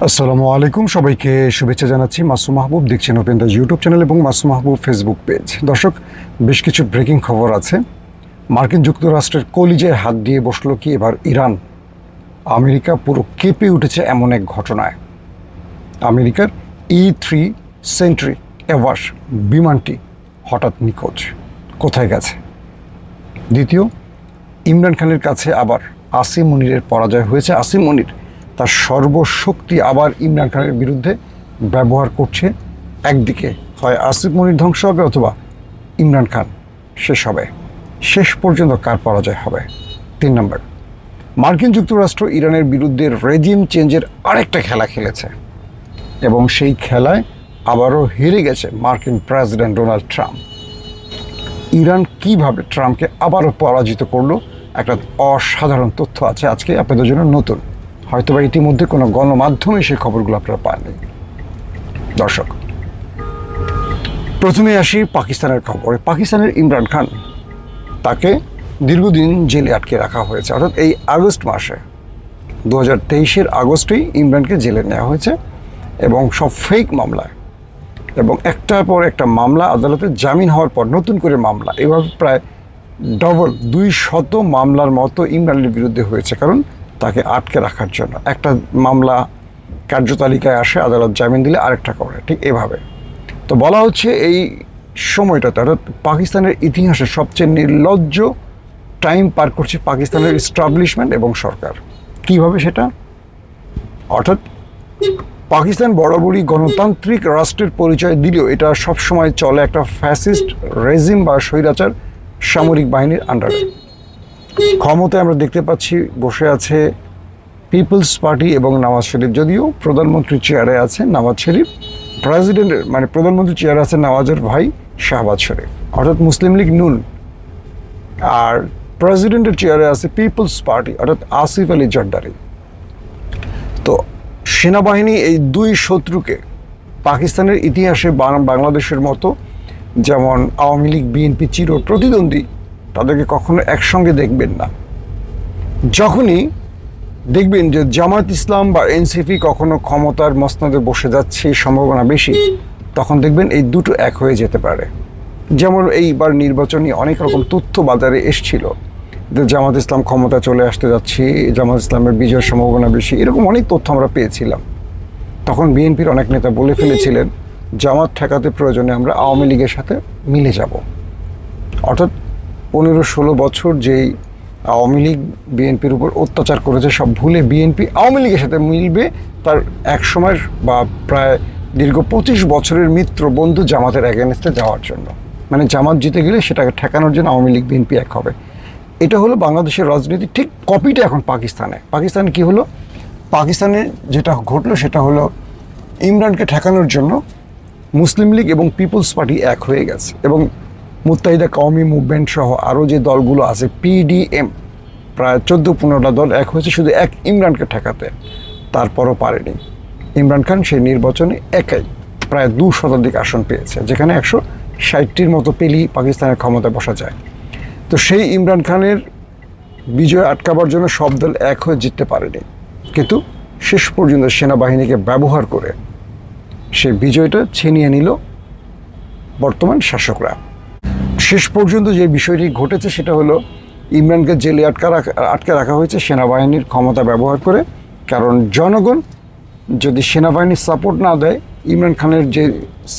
আসসালামু আলাইকুম, সবাইকে শুভেচ্ছা জানাচ্ছি। মাসুম মাহবুব, দেখছেন ওপেন দ্য ইউটিউব চ্যানেল এবং মাসুম মাহবুব ফেসবুক পেজ। দর্শক, বেশ কিছু ব্রেকিং খবর আছে। মার্কিন যুক্তরাষ্ট্রের কলিজায় হাত দিয়ে বসলো কি এবার ইরান? আমেরিকা পুরো কেঁপে উঠেছে এমন এক ঘটনায়। আমেরিকার E-3 সেন্ট্রি এভাস বিমানটি হঠাৎ নিখোঁজ, কোথায় গেছে? দ্বিতীয়, ইমরান খানের কাছে আবার আসিম মনিরের পরাজয় হয়েছে। আসিম মনির তার সর্বশক্তি আবার ইমরান খানের বিরুদ্ধে ব্যবহার করছে। একদিকে হয় আসিফ মনির ধ্বংস হবে অথবা ইমরান খান শেষ হবে। শেষ পর্যন্ত কার পরাজয় হবে? 3 নম্বর, মার্কিন যুক্তরাষ্ট্র ইরানের বিরুদ্ধে রেজিম চেঞ্জের আরেকটা খেলা খেলেছে এবং সেই খেলায় আবারও হেরে গেছে মার্কিন প্রেসিডেন্ট ডোনাল্ড ট্রাম্প। ইরান কিভাবে ট্রাম্পকে আবারও পরাজিত করলো, একটা অসাধারণ তথ্য আছে আজকে আপনাদের জন্য নতুন। হয়তোবা ইতিমধ্যে কোনো গণমাধ্যমে সেই খবরগুলো আপনারা পাননি। দর্শক, প্রথমে আসি পাকিস্তানের খবরে। পাকিস্তানের ইমরান খান, তাকে দীর্ঘদিন জেলে আটকে রাখা হয়েছে। অর্থাৎ এই আগস্ট মাসে 2023 আগস্টেই ইমরানকে জেলে নেওয়া হয়েছে এবং সব ফেক মামলায়, এবং একটার পর একটা মামলা আদালতে জামিন হওয়ার পর নতুন করে মামলা, এভাবে প্রায় ডবল 200 মামলার মতো ইমরানের বিরুদ্ধে হয়েছে। কারণ তাকে আটকে রাখার জন্য একটা মামলা কার্যতালিকায় আসে, আদালত জামিন দিলে আরেকটা করে, ঠিক এভাবে। তো বলা হচ্ছে এই সময়টাতে, অর্থাৎ পাকিস্তানের ইতিহাসে সবচেয়ে নির্লজ্জ টাইম পার করছে পাকিস্তানের এস্টাবলিশমেন্ট এবং সরকার। কিভাবে সেটা? অর্থাৎ পাকিস্তান বরাবরই গণতান্ত্রিক রাষ্ট্রের পরিচয় দিলেও এটা সবসময় চলে একটা ফ্যাসিস্ট রেজিম বা স্বৈরাচার সামরিক বাহিনীর আন্ডারে। ক্ষমতায় আমরা দেখতে পাচ্ছি বসে আছে পিপলস পার্টি এবং নওয়াজ শরীফ। যদিও প্রধানমন্ত্রী চেয়ারে আছে নওয়াজ শরীফ, প্রেসিডেন্টের প্রধানমন্ত্রী চেয়ারে আছে নওয়াজের ভাই শাহবাজ শরীফ, অর্থাৎ মুসলিম লীগ নুন। আর প্রেসিডেন্টের চেয়ারে আছে পিপলস পার্টি, অর্থাৎ আসিফ আলী জারদারি। তো সেনাবাহিনী এই দুই শত্রুকে পাকিস্তানের ইতিহাসে বাংলাদেশের মতো, যেমন আওয়ামী লীগ বিএনপি চির প্রতিদ্বন্দ্বী, তাদেরকে কখনো একসঙ্গে দেখবেন না। যখনই দেখবেন যে জামাত ইসলাম বা এনসিপি কখনো ক্ষমতার মসনদে বসে যাচ্ছে, সম্ভাবনা বেশি, তখন দেখবেন এই দুটো এক হয়ে যেতে পারে। যেমন এইবার নির্বাচনী অনেক রকম তথ্য বাজারে এসছিল যে জামাত ইসলাম ক্ষমতা চলে আসতে যাচ্ছে, জামাত ইসলামের বিজয়ের সম্ভাবনা বেশি, এরকম অনেক তথ্য আমরা পেয়েছিলাম। তখন বিএনপির অনেক নেতা বলে ফেলেছিলেন জামাত ঠেকাতে প্রয়োজনে আমরা আওয়ামী লীগের সাথে মিলে যাব। অর্থাৎ 15-16 বছর যেই আওয়ামী লীগ বিএনপির উপর অত্যাচার করেছে সব ভুলে বিএনপি আওয়ামী লীগের সাথে মিলবে, তার এক সময় বা প্রায় দীর্ঘ 25 বছরের মিত্র বন্ধু জামাতের এগেনস্টে যাওয়ার জন্য। মানে জামাত জিতে গেলে সেটাকে ঠেকানোর জন্য আওয়ামী লীগ বিএনপি এক হবে। এটা হলো বাংলাদেশের রাজনীতি। ঠিক কপিটা এখন পাকিস্তানে কি হলো? পাকিস্তানে যেটা ঘটলো সেটা হলো ইমরানকে ঠেকানোর জন্য মুসলিম লীগ এবং পিপলস পার্টি এক হয়ে গেছে, এবং মুত্তাহিদা কওমি মুভমেন্ট সহ আরও যে দলগুলো আছে, PDM, প্রায় 14-15টা দল এক হয়েছে শুধু এক ইমরানকে ঠেকাতে। তারপরও পারেনি। ইমরান খান সেই নির্বাচনে একাই প্রায় 2 শতাধিক আসন পেয়েছে, যেখানে 160টির মতো পেলেই পাকিস্তানের ক্ষমতায় বসা যায়। তো সেই ইমরান খানের বিজয় আটকাবার জন্য সব দল এক হয়ে জিততে পারেনি, কিন্তু শেষ পর্যন্ত সেনাবাহিনীকে ব্যবহার করে সেই বিজয়টা ছিনিয়ে নিল বর্তমান শাসকরা। শেষ পর্যন্ত যে বিষয়টি ঘটেছে সেটা হলো ইমরানকে জেলে আটকে রাখা হয়েছে সেনাবাহিনীর ক্ষমতা ব্যবহার করে। কারণ জনগণ যদি সেনাবাহিনীর সাপোর্ট না দেয়, ইমরান খানের যে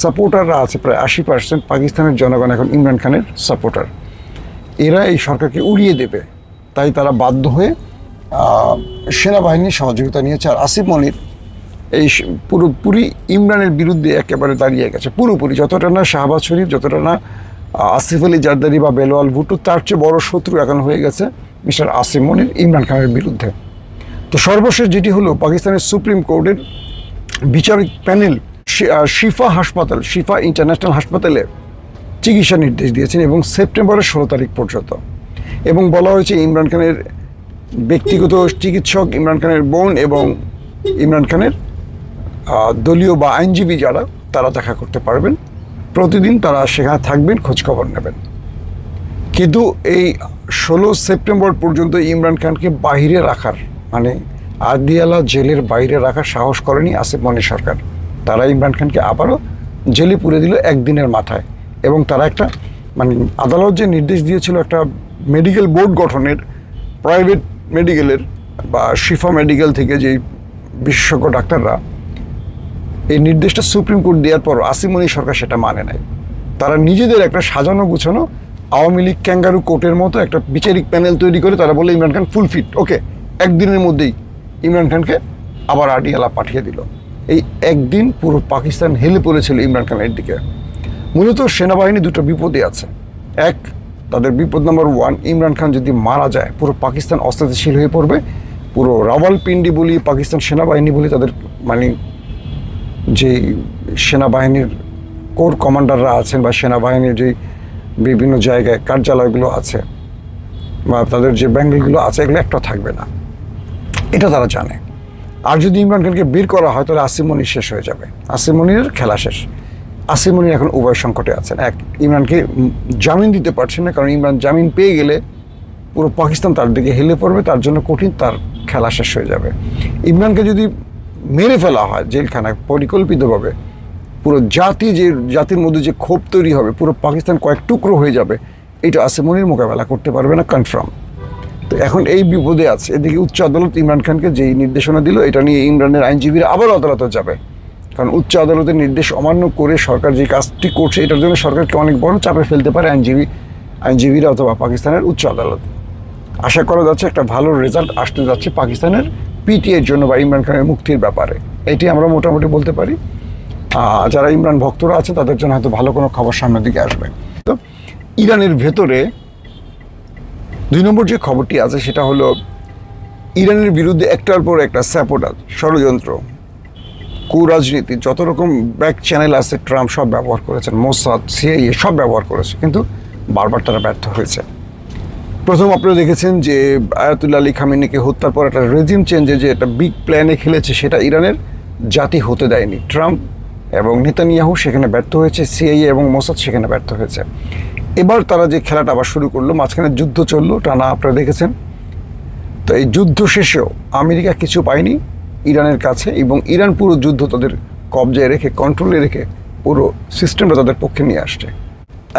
সাপোর্টাররা আছে প্রায় 80% পাকিস্তানের জনগণ এখন ইমরান খানের সাপোর্টার, এরা এই সরকারকে উড়িয়ে দেবে। তাই তারা বাধ্য হয়ে সেনাবাহিনীর সহযোগিতা নিয়েছে। আর আসিফ মনির এই পুরোপুরি ইমরানের বিরুদ্ধে একেবারে দাঁড়িয়ে গেছে, পুরোপুরি। যতটা না শাহবাজ শরীফ, যতটা না আসিফ আলী জারদারি বা বেলাওয়াল ভুট্টো, তার চেয়ে বড় শত্রু এখন হয়ে গেছে মিস্টার আসিম মনির ইমরান খানের বিরুদ্ধে। তো সর্বশেষ যেটি হলো, পাকিস্তানের সুপ্রিম কোর্টের বিচারিক প্যানেল শিফা ইন্টারন্যাশনাল হাসপাতালে চিকিৎসা নির্দেশ দিয়েছেন, এবং সেপ্টেম্বরের 16 তারিখ পর্যন্ত। এবং বলা হয়েছে ইমরান খানের ব্যক্তিগত চিকিৎসক, ইমরান খানের বোন এবং ইমরান খানের দলীয় বা আইনজীবী যারা, তারা দেখা করতে পারবেন। প্রতিদিন তারা সেখানে থাকবেন, খোঁজখবর নেবেন। কিন্তু এই 16 সেপ্টেম্বর পর্যন্ত ইমরান খানকে বাহিরে রাখার, মানে আদিয়ালা জেলের বাইরে রাখার সাহস করেনি আসিফ মনির সরকার। তারা ইমরান খানকে আবারও জেলে পুরে দিল একদিনের মাথায়। এবং তারা একটা মানে আদালত যে নির্দেশ দিয়েছিল একটা মেডিকেল বোর্ড গঠনের, প্রাইভেট মেডিকেলের বা শিফা মেডিকেল থেকে যে বিশেষজ্ঞ ডাক্তাররা, এই নির্দেশটা সুপ্রিম কোর্ট দেওয়ার পর আসিফ মনির সরকার সেটা মানে নাই। তারা নিজেদের একটা সাজানো গুছানো আওয়ামী লীগ ক্যাঙ্গারু কোর্টের মতো একটা বিচারিক প্যানেল তৈরি করে তারা বলে ইমরান খান ফুল ফিট, ওকে, একদিনের মধ্যেই ইমরান খানকে আবার আডিয়ালা পাঠিয়ে দিল। এই একদিন পুরো পাকিস্তান হেলে পড়েছিল ইমরান খানের দিকে। মূলত সেনাবাহিনী দুটো বিপদে আছে। এক, তাদের বিপদ নাম্বার 1, ইমরান খান যদি মারা যায় পুরো পাকিস্তান অস্থিতিশীল হয়ে পড়বে। পুরো রাওয়ালপিন্ডি বলি, পাকিস্তান সেনাবাহিনী বলি, তাদের মানে যে সেনাবাহিনীর কোর কমান্ডাররা আছেন বা সেনাবাহিনীর যে বিভিন্ন জায়গায় কার্যালয়গুলো আছে বা তাদের যে ব্যাঙ্গলগুলো আছে, এগুলো একটা থাকবে না, এটা তারা জানে। আর যদি ইমরান খানকে বের করা হয় তাহলে আসিফ মনির শেষ হয়ে যাবে, আসিফ মনিরের খেলা শেষ। আসিফ মনির এখন উভয় সংকটে আছেন। এক, ইমরানকে জামিন দিতে পারছেন না, কারণ ইমরান জামিন পেয়ে গেলে পুরো পাকিস্তান তার দিকে হেলে পড়বে, তার জন্য কঠিন, তার খেলা শেষ হয়ে যাবে। ইমরানকে যদি মেরে ফেলা হয় জেলখানায় পরিকল্পিতভাবে, পুরো জাতির মধ্যে যে ক্ষোভ তৈরি হবে, পুরো পাকিস্তান কয়েক টুকরো হয়ে যাবে, এটা আসিফ মনির মোকাবেলা করতে পারবে না, কনফার্ম। তো এখন এই বিপদে আছে। এদিকে উচ্চ আদালত ইমরান খানকে যেই নির্দেশনা দিল, এটা নিয়ে ইমরানের আইনজীবীরা আবার আদালতে যাবে, কারণ উচ্চ আদালতের নির্দেশ অমান্য করে সরকার যে কাজটি করছে, এটার জন্য সরকারকে অনেক বড় চাপে ফেলতে পারে আইনজীবীরা অথবা পাকিস্তানের উচ্চ আদালত। আশা করা যাচ্ছে একটা ভালো রেজাল্ট আসতে যাচ্ছে পাকিস্তানের পিটিআইয়ের জন্য বা ইমরান খানের মুক্তির ব্যাপারে, এটি আমরা মোটামুটি বলতে পারি। যারা ইমরান ভক্তরা আছে তাদের জন্য হয়তো ভালো কোনো খবর সামনের দিকে আসবে। তো ইরানের ভেতরে 2 নম্বর যে খবরটি আছে সেটা হলো ইরানের বিরুদ্ধে একটার পর একটা স্যাবোটাজ, ষড়যন্ত্র, কুরাজনীতি, যত রকম ব্যাক চ্যানেল আছে ট্রাম্প সব ব্যবহার করেছেন, মোসাদ, সিআইএ সব ব্যবহার করেছে, কিন্তু বারবার তারা ব্যর্থ হয়েছে। প্রথম আপনারা দেখেছেন যে আয়াতুল্লাহ আলী খামেনিকে হত্যার পর একটা রেজিম চেঞ্জে যে একটা বিগ প্ল্যানে খেলেছে, সেটা ইরানের জাতি হতে দেয়নি। ট্রাম্প এবং নেতানিয়াহু সেখানে ব্যর্থ হয়েছে, সিআইএ এবং মোসাদ সেখানে ব্যর্থ হয়েছে। এবার তারা যে খেলাটা আবার শুরু করলো, মাঝখানে যুদ্ধ চললো টানা, আপনারা দেখেছেন। তো এই যুদ্ধ শেষেও আমেরিকা কিছু পায়নি ইরানের কাছে, এবং ইরান পুরো যুদ্ধ তাদের কবজায় রেখে, কন্ট্রোলে রেখে পুরো সিস্টেমটা তাদের পক্ষে নিয়ে আসছে।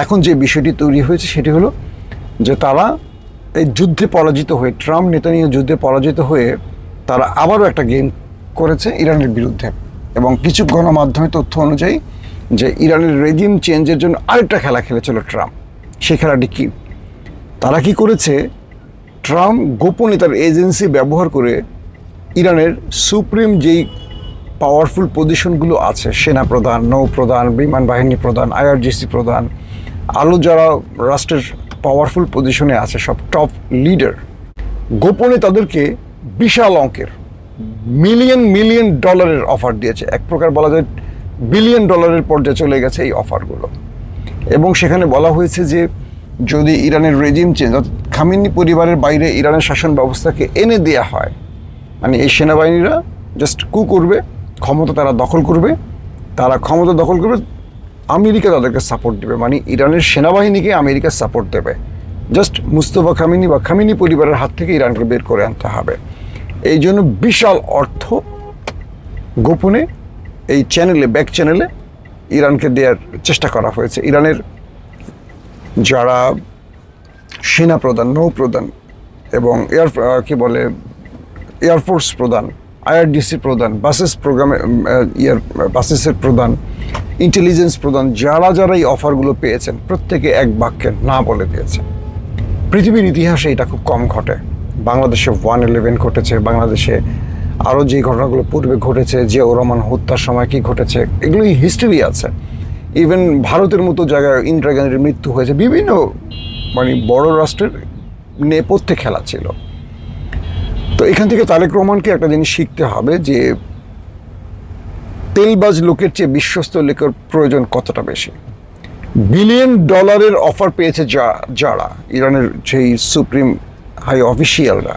এখন যে বিষয়টি তৈরি হয়েছে সেটি হলো যে তারা এই যুদ্ধে পরাজিত হয়ে, ট্রাম্প নেতানিয়াহু যুদ্ধে পরাজিত হয়ে তারা আবারও একটা গেম করেছে ইরানের বিরুদ্ধে। এবং কিছু গণমাধ্যমের তথ্য অনুযায়ী যে ইরানের রেজিম চেঞ্জের জন্য আরেকটা খেলা খেলেছিল ট্রাম্প। সেই খেলাটি কি, তারা কি করেছে, ট্রাম্প গোপনে তার এজেন্সি ব্যবহার করে ইরানের সুপ্রিম যেই পাওয়ারফুল পজিশনগুলো আছে, সেনা প্রধান, নৌ প্রধান, বিমান বাহিনী প্রধান, আইআরজিসি প্রধান, আরও যারা রাষ্ট্রের পাওয়ারফুল পজিশনে আছে, সব টপ লিডার, গোপনে তাদেরকে বিশাল অঙ্কের মিলিয়ন ডলারের অফার দিয়েছে। এক প্রকার বলা যায় বিলিয়ন ডলারের পর্যায়ে চলে গেছে এই অফারগুলো। এবং সেখানে বলা হয়েছে যে যদি ইরানের রেজিম চেঞ্জ, খামেনি পরিবারের বাইরে ইরানের শাসন ব্যবস্থাকে এনে দেওয়া হয়, মানে এই সেনাবাহিনীরা জাস্ট করবে, ক্ষমতা তারা দখল করবে, আমেরিকা তাদেরকে সাপোর্ট দেবে, মানে ইরানের সেনাবাহিনীকে আমেরিকা সাপোর্ট দেবে। জাস্ট মুস্তফা খামেনি বা খামেনি পরিবারের হাত থেকে ইরানকে বের করে আনতে হবে। এই জন্য বিশাল অর্থ গোপনে এই চ্যানেলে, ব্যাক চ্যানেলে ইরানকে দেওয়ার চেষ্টা করা হয়েছে। ইরানের যারা সেনা প্রধান, নৌ প্রধান এবং এয়ারফোর্স প্রধান, আইআরডিসি প্রধান, বাসেসের প্রধান, ইন্টেলিজেন্স প্রধান, যারা এই অফারগুলো পেয়েছেন প্রত্যেকে এক বাক্যে না বলে দিয়েছে। পৃথিবীর ইতিহাসে এটা খুব কম ঘটে। বাংলাদেশে 1/11 ঘটেছে, বাংলাদেশে আরও যে ঘটনাগুলো পূর্বে ঘটেছে, জিয়াউর রহমান হত্যার সময় কী ঘটেছে, এগুলোই হিস্ট্রি আছে। ইভেন ভারতের মতো জায়গায় ইন্দিরা গান্ধীর মৃত্যু হয়েছে, বিভিন্ন মানে বড় রাষ্ট্রের নেপথ্যে খেলা ছিল। তো এখান থেকে তারেক রহমানকে একটা জিনিস শিখতে হবে যে তেলবাজ লোকের চেয়ে বিশ্বস্ত লোকের প্রয়োজন কতটা বেশি। বিলিয়ন ডলারের অফার পেয়েছে যারা ইরানের সেই সুপ্রিম হাই অফিসিয়ালরা,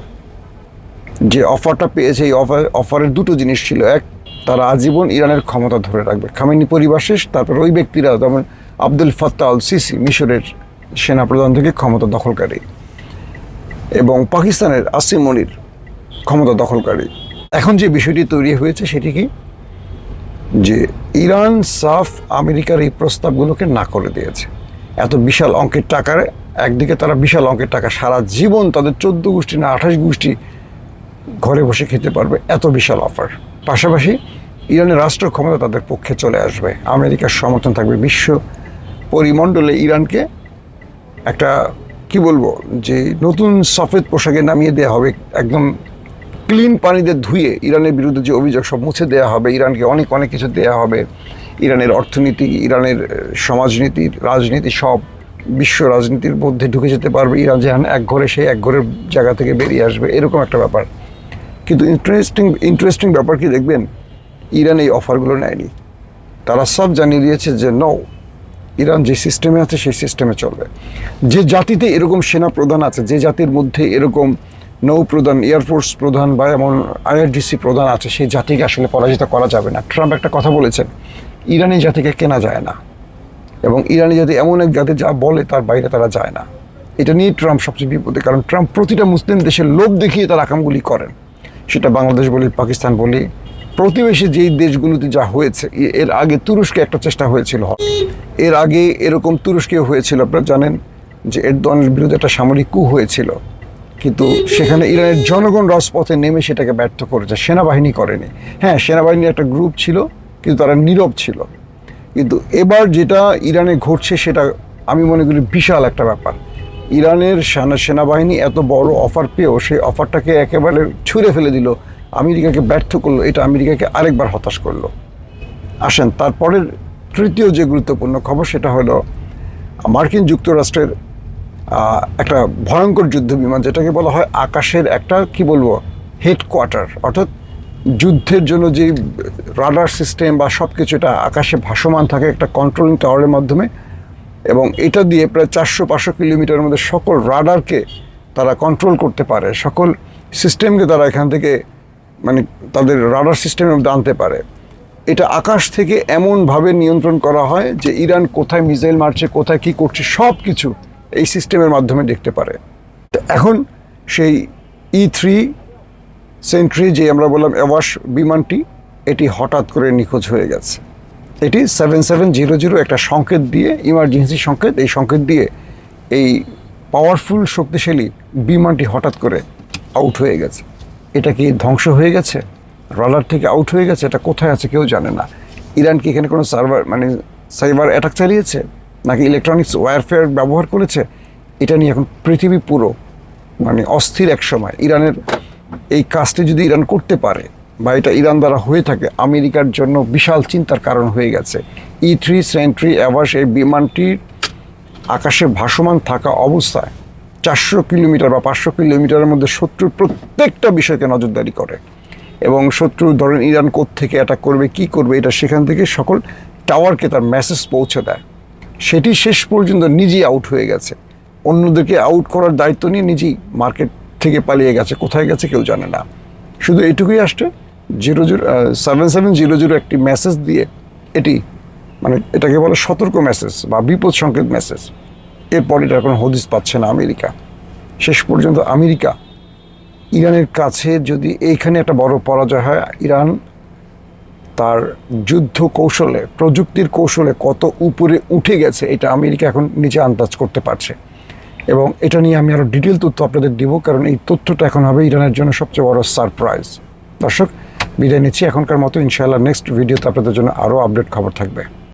যে অফারটা পেয়েছে, এই অফারের দুটো জিনিস ছিল। এক, তারা আজীবন ইরানের ক্ষমতা ধরে রাখবে, খামেনি পরিবার শেষ, তারপর ওই ব্যক্তিরা যেমন আব্দুল ফাত্তাহ আল সিসি, মিশরের সেনাপ্রধান থেকে ক্ষমতা দখলকারী, এবং পাকিস্তানের আসিফ মনির ক্ষমতা দখলকারী, এখন যে বিষয়টি তৈরি হয়েছে সেটি কি, যে ইরান সাফ আমেরিকার এই প্রস্তাবগুলোকে না করে দিয়েছে। এত বিশাল অঙ্কের টাকার, একদিকে তারা বিশাল অঙ্কের টাকা, সারা জীবন তাদের 14 গোষ্ঠী না 28 গোষ্ঠী ঘরে বসে খেতে পারবে, এত বিশাল অফার। পাশাপাশি ইরানের রাষ্ট্র ক্ষমতা তাদের পক্ষে চলে আসবে, আমেরিকার সমর্থন থাকবে, বিশ্ব পরিমণ্ডলে ইরানকে একটা কি বলবো, যে নতুন সফেদ পোশাকে নামিয়ে দেওয়া হবে, একদম ক্লিন পানিতে ধুয়ে ইরানের বিরুদ্ধে যে অভিযোগ সব মুছে দেওয়া হবে, ইরানকে অনেক অনেক কিছু দেওয়া হবে, ইরানের অর্থনীতি, ইরানের সমাজনীতি, রাজনীতি সব বিশ্ব রাজনীতির মধ্যে ঢুকে যেতে পারবে ইরান, যেখানে এক ঘরে সেই এক ঘরের জায়গা থেকে বেরিয়ে আসবে, এরকম একটা ব্যাপার। কিন্তু ইন্টারেস্টিং ব্যাপার কি দেখবেন, ইরান এই অফারগুলো নেয়নি। তারা সব জানিয়ে দিয়েছে যে নো, ইরান যে সিস্টেমে আছে সেই সিস্টেমে চলবে। যে জাতিতে এরকম সেনা প্রধান আছে, যে জাতির মধ্যে এরকম নৌ প্রধান, এয়ারফোর্স প্রধান বা এমন IRGC প্রধান আছে, সেই জাতিকে আসলে পরাজিত করা যাবে না। ট্রাম্প একটা কথা বলেছেন, ইরানি জাতিকে কেনা যায় না, এবং ইরানি জাতি এমন এক জাতি যা বলে তার বাইরে তারা যায় না। এটা নিয়ে ট্রাম্প সবচেয়ে বিপদে, কারণ ট্রাম্প প্রতিটা মুসলিম দেশের লোভ দেখিয়ে তার আকামগুলি করেন। সেটা বাংলাদেশ বলি, পাকিস্তান বলি, প্রতিবেশী যেই দেশগুলোতে যা হয়েছে। এর আগে তুরস্কে একটা চেষ্টা হয়েছিল, এর আগে এরকম তুরস্কেও হয়েছিল, আপনারা জানেন যে এরদোয়ানের বিরুদ্ধে একটা সামরিক কূ হয়েছিল, কিন্তু সেখানে ইরানের জনগণ রাজপথে নেমে সেটাকে ব্যর্থ করেছে, সেনাবাহিনী করেনি। হ্যাঁ, সেনাবাহিনীর একটা গ্রুপ ছিল, কিন্তু তারা নীরব ছিল। কিন্তু এবার যেটা ইরানে ঘটছে সেটা আমি মনে করি বিশাল একটা ব্যাপার। ইরানের সেনাবাহিনী এত বড় অফার পেয়েও সেই অফারটাকে একেবারে ছুঁড়ে ফেলে দিল, আমেরিকাকে ব্যর্থ করলো, এটা আমেরিকাকে আরেকবার হতাশ করলো। আসেন তারপরের তৃতীয় যে গুরুত্বপূর্ণ খবর, সেটা হলো মার্কিন যুক্তরাষ্ট্রের একটা ভয়ঙ্কর যুদ্ধ বিমান, যেটাকে বলা হয় আকাশের একটা কি বলবো হেডকোয়ার্টার, অর্থাৎ যুদ্ধের জন্য যে রাডার সিস্টেম বা সব কিছু এটা আকাশে ভাসমান থাকে একটা কন্ট্রোলিং টাওয়ারের মাধ্যমে, এবং এটা দিয়ে প্রায় 400-500 কিলোমিটারের মধ্যে সকল রাডারকে তারা কন্ট্রোল করতে পারে, সকল সিস্টেমকে তারা এখান থেকে মানে তাদের রাডার সিস্টেমের মধ্যে আনতে পারে। এটা আকাশ থেকে এমনভাবে নিয়ন্ত্রণ করা হয় যে ইরান কোথায় মিসাইল মারছে, কোথায় কী করছে, সব কিছু এই সিস্টেমের মাধ্যমে দেখতে পারে। তো এখন সেই E3 সেন্ট্রি, যে আমরা বললাম অ্যাওয়াশ বিমানটি, এটি হঠাৎ করে নিখোঁজ হয়ে গেছে। এটি 7700 একটা সংকেত দিয়ে, ইমার্জেন্সি সংকেত, এই সংকেত দিয়ে এই পাওয়ারফুল শক্তিশালী বিমানটি হঠাৎ করে আউট হয়ে গেছে। এটা কি ধ্বংস হয়ে গেছে, রাডার থেকে আউট হয়ে গেছে, এটা কোথায় আছে কেউ জানে না। ইরান কি এখানে কোনো সাইবার অ্যাটাক চালিয়েছে, নাকি ইলেকট্রনিক্স ওয়ারফেয়ার ব্যবহার করেছে? এটা নিয়ে এখন পৃথিবী পুরো অস্থির এক সময়। ইরানের এই কাজটি যদি ইরান করতে পারে বা এটা ইরান দ্বারা হয়ে থাকে, আমেরিকার জন্য বিশাল চিন্তার কারণ হয়ে গেছে। E3 সেন্ট্রি অ্যাভাস এই বিমানটির আকাশে ভাসমান থাকা অবস্থায় 400 কিলোমিটার বা 500 কিলোমিটারের মধ্যে শত্রুর প্রত্যেকটা বিষয়কে নজরদারি করে, এবং শত্রু ধরেন ইরান কোত্থেকে অ্যাটাক করবে, কি করবে, এটা সেখান থেকে সকল টাওয়ারকে তার মেসেজ পৌঁছে দেয়। সেটি শেষ পর্যন্ত নিজেই আউট হয়ে গেছে, অন্যদেরকে আউট করার দায়িত্ব নিয়ে নিজেই মার্কেট থেকে পালিয়ে গেছে, কোথায় গেছে কেউ জানে না। শুধু এটুকুই আসছে 7700 একটি মেসেজ দিয়ে, এটি এটাকে বলে সতর্ক মেসেজ বা বিপদ সংকেত মেসেজ। এরপর এটা কোনো হদিস পাচ্ছে না আমেরিকা। শেষ পর্যন্ত আমেরিকা ইরানের কাছে যদি এইখানে একটা বড় পরাজয় হয়, ইরান তার যুদ্ধ কৌশলে, প্রযুক্তির কৌশলে কত উপরে উঠে গেছে এটা আমেরিকা এখন নিজে আন্দাজ করতে পারছে। এবং এটা নিয়ে আমি আরও ডিটেল তথ্য আপনাদের দিব, কারণ এই তথ্যটা এখন হবে ইরানের জন্য সবচেয়ে বড় সারপ্রাইজ। দর্শক, বিদায় নিচ্ছি এখনকার মতো। ইনশাআল্লাহ নেক্সট ভিডিওতে আপনাদের জন্য আরও আপডেট খবর থাকবে।